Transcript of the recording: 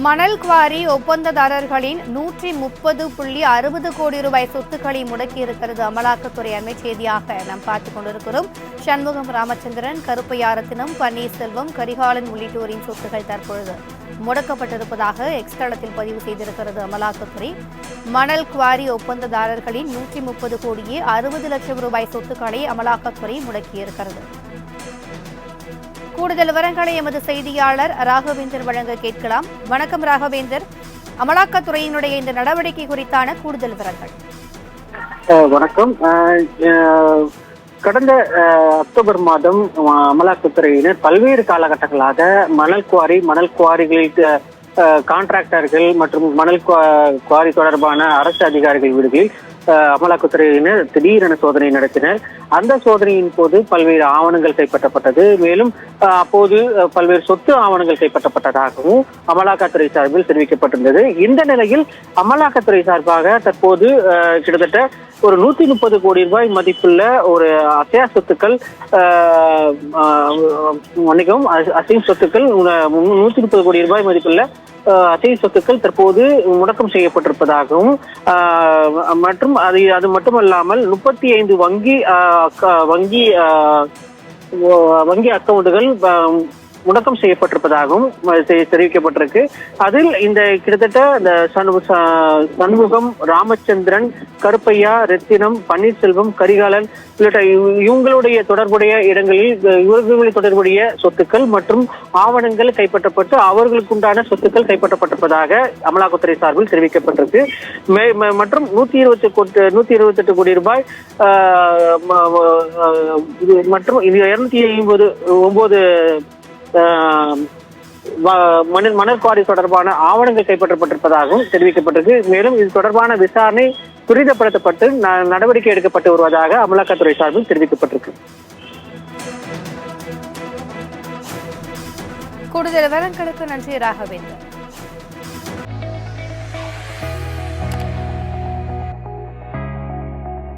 மணல் குவாரி ஒப்பந்ததாரர்களின் 130.60 கோடி ரூபாய் சொத்துக்களை முடக்கியிருக்கிறது அமலாக்கத்துறை. அண்மை செய்தியாக நாம் பார்த்துக் கொண்டிருக்கிறோம். சண்முகம், ராமச்சந்திரன், கருப்பையாரத்தினம், பன்னீர்செல்வம், கரிகாலன் உள்ளிட்டோரின் சொத்துக்கள் தற்பொழுது முடக்கப்பட்டிருப்பதாக எக்ஸ் தளத்தில் பதிவு செய்திருக்கிறது அமலாக்கத்துறை. மணல் குவாரி ஒப்பந்ததாரர்களின் 130 கோடியே 60 லட்சம் ரூபாய் சொத்துக்களை அமலாக்கத்துறை முடக்கியிருக்கிறது. கூடுதல் விவரங்களை எமது செய்தியாளர் ராகவேந்தர் வழங்க கேட்கலாம். வணக்கம் ராகவேந்தர், அமலாக்கத்துறையினுடைய இந்த நடவடிக்கை குறித்தான கூடுதல் விவரங்கள். வணக்கம். கடந்த அக்டோபர் மாதம் அமலாக்கத்துறையினர் பல்வேறு காலகட்டங்களாக மணல் குவாரிகளில் கான்ட்ராக்டர்கள் மற்றும் மணல் குவாரி தொடர்பான அரசு அதிகாரிகள் வீடுகளில் அமலாக்கத்துறையினர் திடீரென சோதனை நடத்தினர். அந்த சோதனையின் போது பல்வேறு ஆவணங்கள் கைப்பற்றப்பட்டது. மேலும் அப்போது பல்வேறு சொத்து ஆவணங்கள் கைப்பற்றப்பட்டதாகவும் அமலாக்கத்துறை சார்பில் தெரிவிக்கப்பட்டிருந்தது. இந்த நிலையில் அமலாக்கத்துறை சார்பாக தற்போது கிட்டத்தட்ட ஒரு 130 கோடி ரூபாய் மதிப்புள்ள ஒரு அசையா சொத்துக்கள் அசையும் சொத்துக்கள் 130 கோடி ரூபாய் மதிப்புள்ள அசையும் சொத்துக்கள் தற்போது முடக்கம் செய்யப்பட்டிருப்பதாகவும் மற்றும் அது மட்டுமல்லாமல் 35 வங்கி அக்கவுண்டுகள் முடக்கம் செய்யப்பட்டிருப்பதாகவும் தெரிவிக்கப்பட்டிருக்கு. அதில் இந்த கிட்டத்தட்ட இந்த சண்முகம், ராமச்சந்திரன், கருப்பையா, ரத்தினம், பன்னீர்செல்வம், கரிகாலன் உள்ளிட்ட இவங்களுடைய தொடர்புடைய இடங்களில் இவர்களுடைய தொடர்புடைய சொத்துக்கள் மற்றும் ஆவணங்கள் கைப்பற்றப்பட்டு அவர்களுக்குண்டான சொத்துக்கள் கைப்பற்றப்பட்டிருப்பதாக அமலாக்கத்துறை சார்பில் தெரிவிக்கப்பட்டிருக்கு. மற்றும் 128 கோடி ரூபாய் மற்றும் 259 மணல் குவாரி தொடர்பான ஆவணங்கள் கைப்பற்றப்பட்டிருப்பதாகவும் தெரிவிக்கப்பட்டிருக்கு. மேலும் இது தொடர்பான விசாரணை துரிதப்படுத்தப்பட்டு நடவடிக்கை எடுக்கப்பட்டு வருவதாக அமலாக்கத்துறை சார்பில் தெரிவிக்கப்பட்டிருக்கு. கூடுதல் விவரங்களுக்கு நன்றி ராகவேந்தர்.